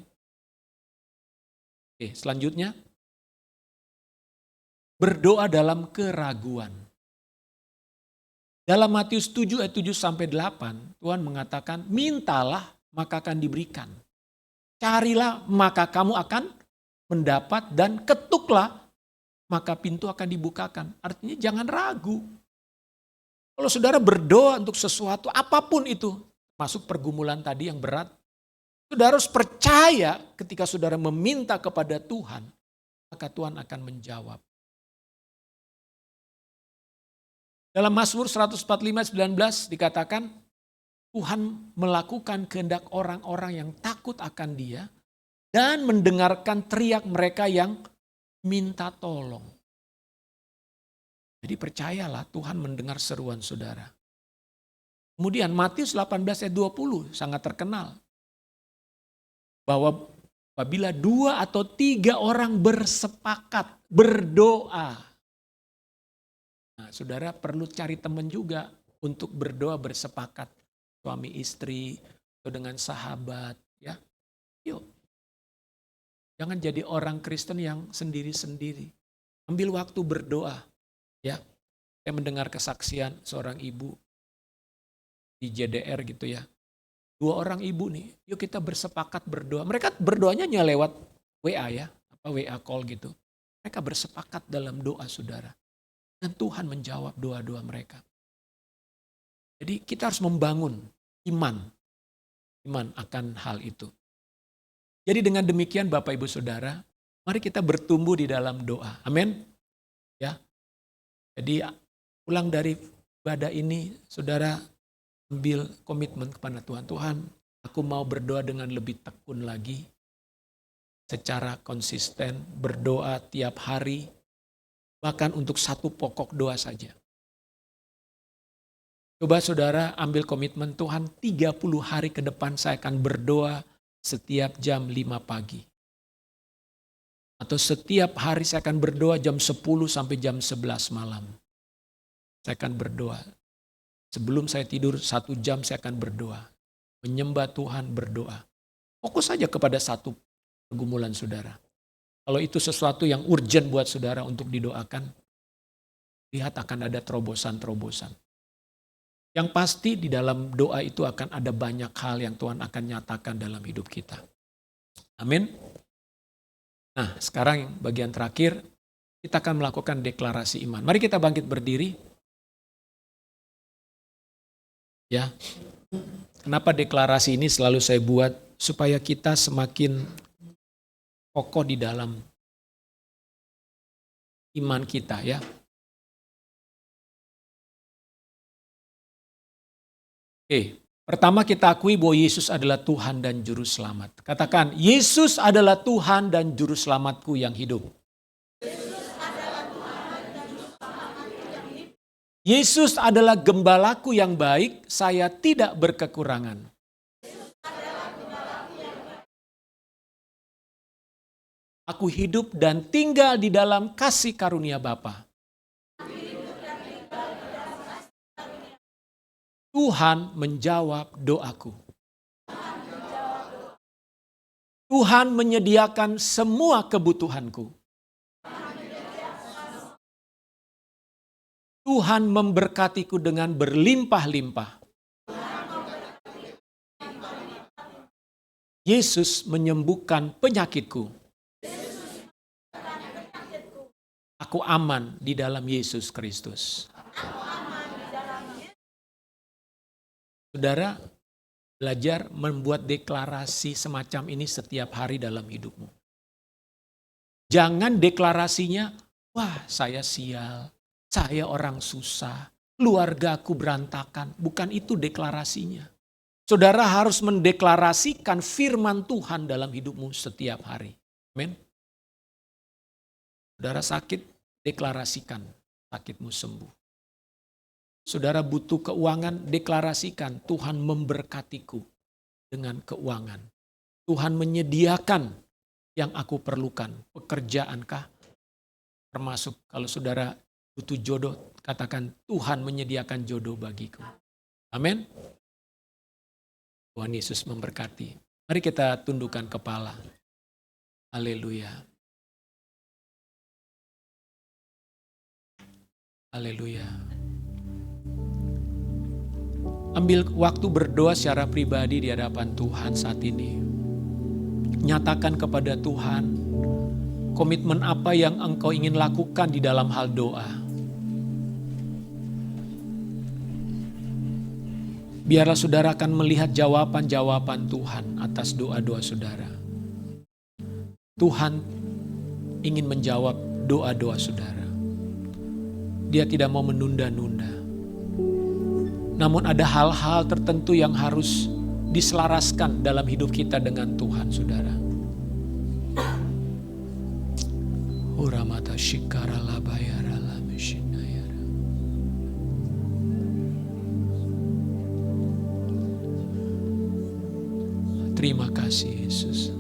Oke, selanjutnya. Berdoa dalam keraguan. Dalam Matius 7 ayat 7-8, Tuhan mengatakan, mintalah maka akan diberikan. Carilah maka kamu akan mendapat dan ketuklah maka pintu akan dibukakan. Artinya jangan ragu. Kalau saudara berdoa untuk sesuatu apapun itu, masuk pergumulan tadi yang berat, Saudara harus percaya ketika saudara meminta kepada Tuhan, maka Tuhan akan menjawab. Dalam Mazmur 145:19 dikatakan, Tuhan melakukan kehendak orang-orang yang takut akan Dia dan mendengarkan teriak mereka yang minta tolong. Jadi percayalah Tuhan mendengar seruan saudara. Kemudian Matius 18 ayat 20 sangat terkenal. Bahwa apabila 2 atau 3 orang bersepakat berdoa. Nah, saudara perlu cari teman juga untuk berdoa bersepakat. Suami istri atau dengan sahabat, ya. Yuk. Jangan jadi orang Kristen yang sendiri-sendiri. Ambil waktu berdoa, ya. Saya mendengar kesaksian seorang ibu di JDR gitu ya. 2 orang ibu nih, yuk kita bersepakat berdoa. Mereka berdoanya hanya lewat WA ya, WA call gitu. Mereka bersepakat dalam doa saudara. Dan Tuhan menjawab doa-doa mereka. Jadi kita harus membangun iman akan hal itu. Jadi dengan demikian Bapak Ibu Saudara, mari kita bertumbuh di dalam doa. Amin. Ya. Jadi pulang dari ibadah ini, saudara ambil komitmen kepada Tuhan. Tuhan, aku mau berdoa dengan lebih tekun lagi. Secara konsisten, berdoa tiap hari. Bahkan untuk satu pokok doa saja. Coba saudara ambil komitmen Tuhan 30 hari ke depan saya akan berdoa setiap jam 5 pagi. Atau setiap hari saya akan berdoa jam 10 sampai jam 11 malam. Saya akan berdoa. Sebelum saya tidur 1 jam saya akan berdoa. Menyembah Tuhan berdoa. Fokus saja kepada satu pergumulan saudara. Kalau itu sesuatu yang urgent buat saudara untuk didoakan, lihat akan ada terobosan-terobosan. Yang pasti di dalam doa itu akan ada banyak hal yang Tuhan akan nyatakan dalam hidup kita. Amin. Nah sekarang bagian terakhir, kita akan melakukan deklarasi iman. Mari kita bangkit berdiri. Ya, kenapa deklarasi ini selalu saya buat? Supaya kita semakin kokoh di dalam iman kita ya. Oke, pertama kita akui bahwa Yesus adalah Tuhan dan Juru Selamat. Katakan, Yesus adalah Tuhan dan Juru Selamatku yang hidup. Yesus adalah gembalaku yang baik, saya tidak berkekurangan. Aku hidup dan tinggal di dalam kasih karunia Bapa. Tuhan menjawab doaku. Tuhan menyediakan semua kebutuhanku. Tuhan memberkatiku dengan berlimpah-limpah. Yesus menyembuhkan penyakitku. Aku aman di dalam Yesus Kristus. Saudara, belajar membuat deklarasi semacam ini setiap hari dalam hidupmu. Jangan deklarasinya, wah saya sial, saya orang susah, keluarga aku berantakan. Bukan itu deklarasinya. Saudara harus mendeklarasikan firman Tuhan dalam hidupmu setiap hari. Amin. Saudara sakit, deklarasikan sakitmu sembuh. Saudara butuh keuangan, deklarasikan Tuhan memberkatiku dengan keuangan. Tuhan menyediakan yang aku perlukan. Pekerjaankah? Termasuk kalau saudara butuh jodoh, katakan Tuhan menyediakan jodoh bagiku. Amin. Tuhan Yesus memberkati. Mari kita tundukkan kepala. Haleluya. Haleluya. Ambil waktu berdoa secara pribadi di hadapan Tuhan saat ini. Nyatakan kepada Tuhan komitmen apa yang engkau ingin lakukan di dalam hal doa. Biarlah saudara akan melihat jawaban-jawaban Tuhan atas doa-doa saudara. Tuhan ingin menjawab doa-doa saudara. Dia tidak mau menunda-nunda. Namun ada hal-hal tertentu yang harus diselaraskan dalam hidup kita dengan Tuhan, saudara. Uramata shikara labayara lameshinayara. Terima kasih Yesus.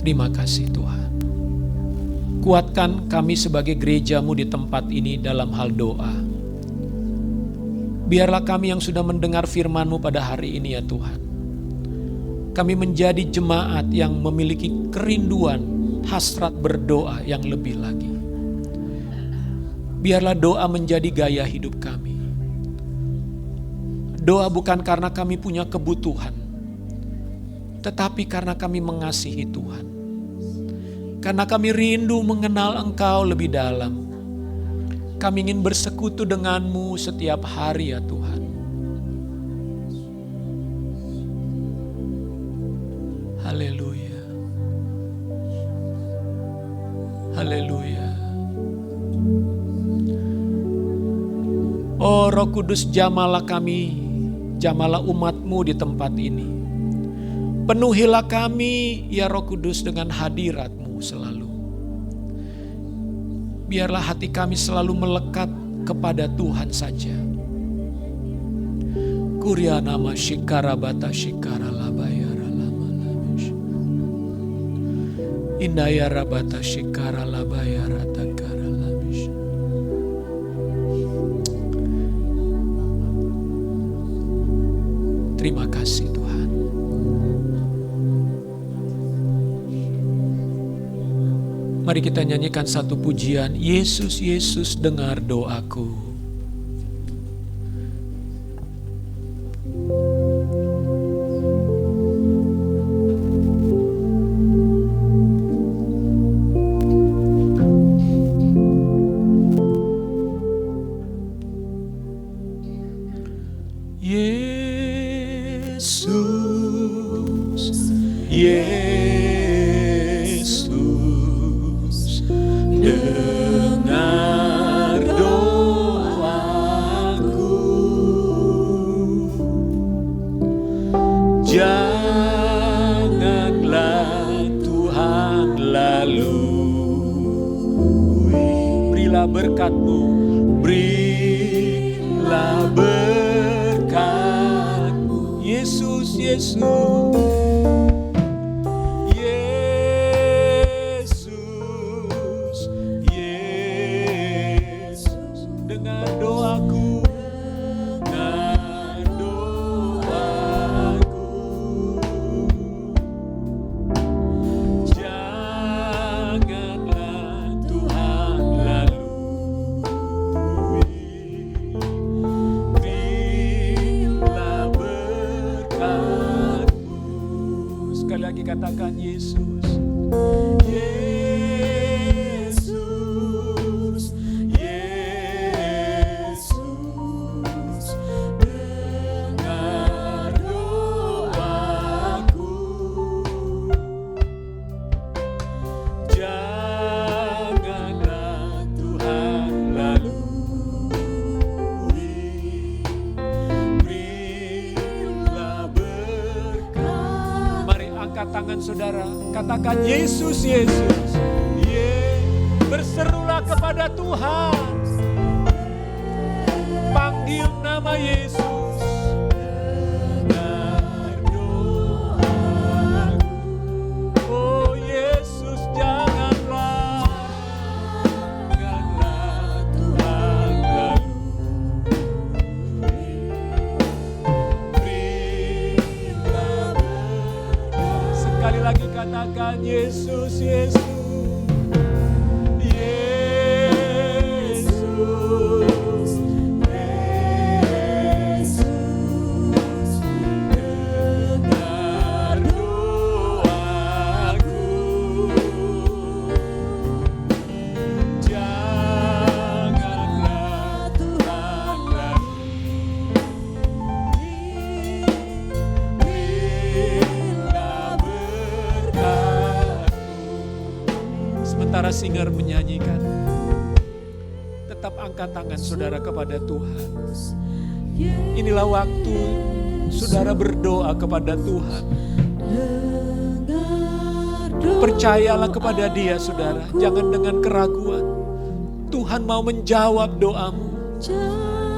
Terima kasih Tuhan. Kuatkan kami sebagai gereja-Mu di tempat ini dalam hal doa. Biarlah kami yang sudah mendengar firman-Mu pada hari ini ya Tuhan. Kami menjadi jemaat yang memiliki kerinduan, hasrat berdoa yang lebih lagi. Biarlah doa menjadi gaya hidup kami. Doa bukan karena kami punya kebutuhan, tetapi karena kami mengasihi Tuhan. Karena kami rindu mengenal Engkau lebih dalam. Kami ingin bersekutu dengan-Mu setiap hari ya Tuhan. Haleluya. Haleluya. Oh Roh Kudus, jamalah kami, jamalah umat-Mu di tempat ini. Penuhilah kami ya Roh Kudus dengan hadirat-Mu selalu. Biarlah hati kami selalu melekat kepada Tuhan saja. Kuria nama shikara bata shikara labayara lama lamesh. Indaya rabata shikara labayara takara lamesh. Terima kasih Tuhan. Mari kita nyanyikan satu pujian. Yesus, Yesus dengar doaku. Yesus, Yesus, dengar doaku. Janganlah Tuhan lalui. Berilah berkat-Mu, berilah berkat-Mu. Yesus, Yesus. Katakan Yesus, Yesus, Yesus, dengar doaku. Janganlah Tuhan lalui. Berilah berkat. Mari angkat tangan saudara, katakan Yesus, Yesus. Berserulah kepada Tuhan, panggil nama Yesus. Dengar doaku. Oh Yesus, janganlah Tuhan lalui. Berilah berkat. Sekali lagi katakan Yesus, Yesus. sementara singer menyanyikan, tetap angkat tangan saudara kepada Tuhan. Inilah waktu saudara berdoa kepada Tuhan. Percayalah kepada Dia saudara, jangan dengan keraguan. Tuhan mau menjawab doamu.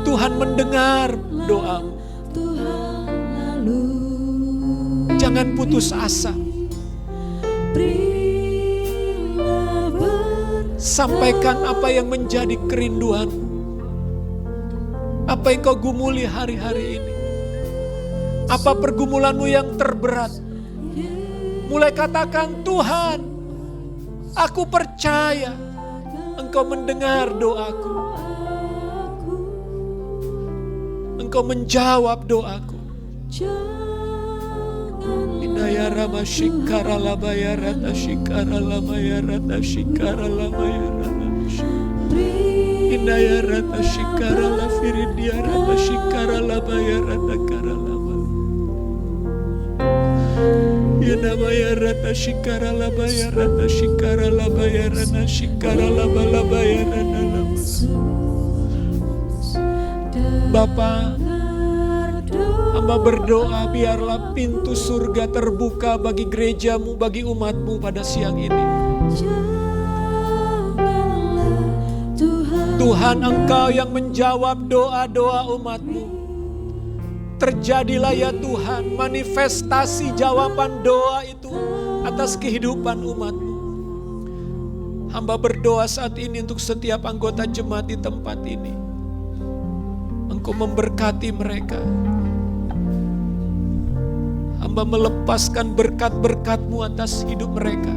Tuhan mendengar doamu. Jangan putus asa. Sampaikan apa yang menjadi kerinduanmu. Apa yang kau gumuli hari-hari ini. Apa pergumulanmu yang terberat. Mulai katakan, Tuhan, aku percaya Engkau mendengar doaku. Engkau menjawab doaku. Indaya rama shikara labaya rata shikara lamaya rata shikara lamaya rata. Indaya rata shikara la firidia rata shikara labaya rata kara lama. Indaya rata shikara labaya rata shikara labaya rata shikara labaya rata lama. Bapa, hamba berdoa biarlah pintu surga terbuka bagi gerejamu, bagi umatmu pada siang ini. Tuhan, Engkau yang menjawab doa-doa umatmu. Terjadilah ya Tuhan manifestasi jawaban doa itu atas kehidupan umatmu. Hamba berdoa saat ini untuk setiap anggota jemaat di tempat ini. Engkau memberkati mereka. Hamba melepaskan berkat-berkat-Mu atas hidup mereka.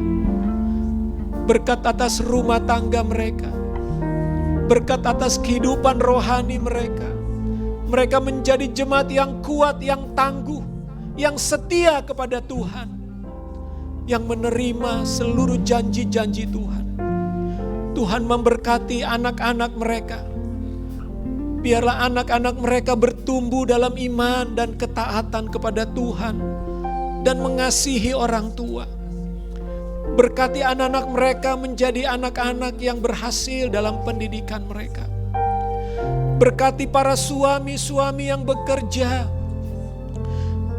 Berkat atas rumah tangga mereka. Berkat atas kehidupan rohani mereka. Mereka menjadi jemaat yang kuat, yang tangguh, yang setia kepada Tuhan. Yang menerima seluruh janji-janji Tuhan. Tuhan memberkati anak-anak mereka. Biarlah anak-anak mereka bertumbuh dalam iman dan ketaatan kepada Tuhan. Dan mengasihi orang tua. Berkati anak-anak mereka menjadi anak-anak yang berhasil dalam pendidikan mereka. Berkati para suami-suami yang bekerja.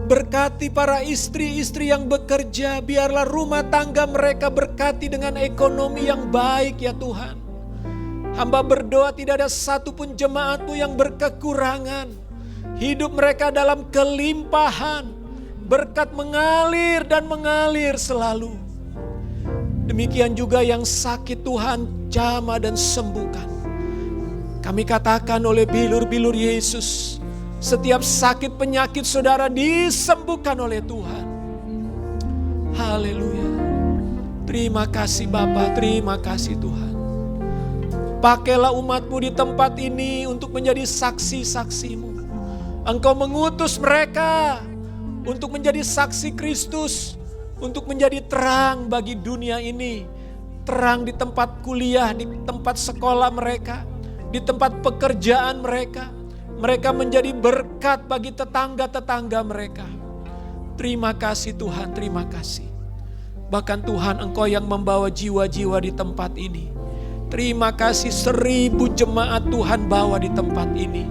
Berkati para istri-istri yang bekerja. Biarlah rumah tangga mereka berkati dengan ekonomi yang baik ya Tuhan. Hamba berdoa tidak ada satupun jemaat-Mu yang berkekurangan. Hidup mereka dalam kelimpahan. Berkat mengalir dan mengalir selalu. Demikian juga yang sakit Tuhan jamah dan sembuhkan. Kami katakan oleh bilur-bilur Yesus, setiap sakit penyakit saudara disembuhkan oleh Tuhan. Haleluya. Terima kasih Bapa, terima kasih Tuhan. Pakailah umat-Mu di tempat ini untuk menjadi saksi-saksi-Mu. Engkau mengutus mereka untuk menjadi saksi Kristus, untuk menjadi terang bagi dunia ini. Terang di tempat kuliah, di tempat sekolah mereka, di tempat pekerjaan mereka. Mereka menjadi berkat bagi tetangga-tetangga mereka. Terima kasih Tuhan, terima kasih. Bahkan Tuhan, Engkau yang membawa jiwa-jiwa di tempat ini. Terima kasih 1000 jemaat Tuhan bawa di tempat ini.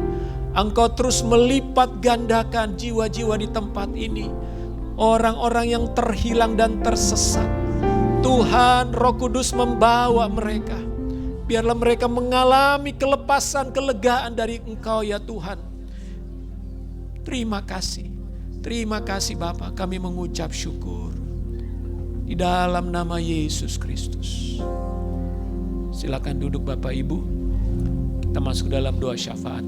Engkau terus melipat gandakan jiwa-jiwa di tempat ini. Orang-orang yang terhilang dan tersesat. Tuhan, Roh Kudus membawa mereka. Biarlah mereka mengalami kelepasan, kelegaan dari Engkau ya Tuhan. Terima kasih. Terima kasih Bapa, kami mengucap syukur. Di dalam nama Yesus Kristus. Silakan duduk Bapak Ibu. Kita masuk dalam doa syafaat.